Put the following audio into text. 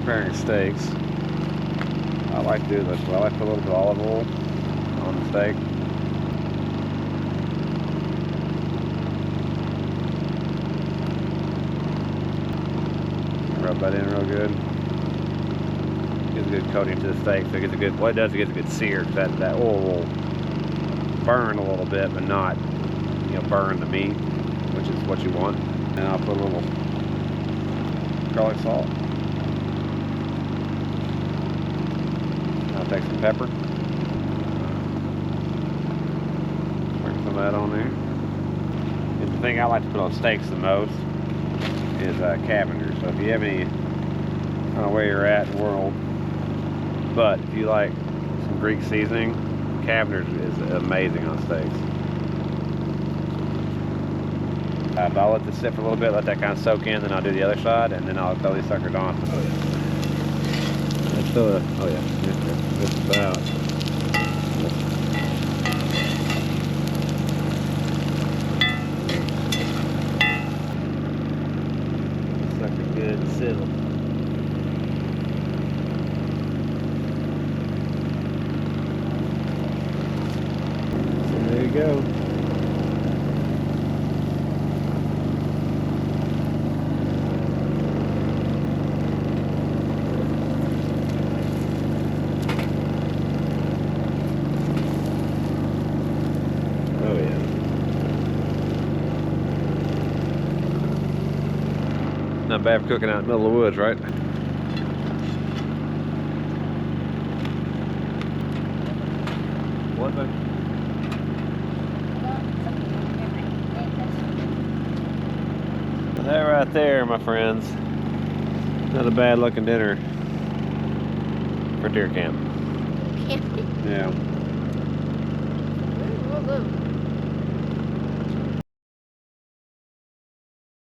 preparing steaks, I like to do this. I like to put a little bit of olive oil on the steak. Rub that in real good. Gives a good coating to the steak, so it gets a good. What it does, it gets a good sear. That oil will burn a little bit, but not, burn the meat, which is what you want. And I'll put a little garlic salt. I'll take some pepper. Bring some of that on there. And the thing I like to put on steaks the most is Cavendish. So if you have any, I don't know where you're at in the world, but if you like some Greek seasoning, Cavendish is amazing on steaks. But I'll let this sit for a little bit, let that kind of soak in, then I'll do the other side, and then I'll throw these suckers on. Oh yeah. Let's throw it. Oh yeah. Just about. Sucker good and sizzle. So there you go. Oh yeah. Not bad for cooking out in the middle of the woods, right? What, babe? That right there, my friends. Not a bad looking dinner for deer camp. Camping. Yeah. Whoa.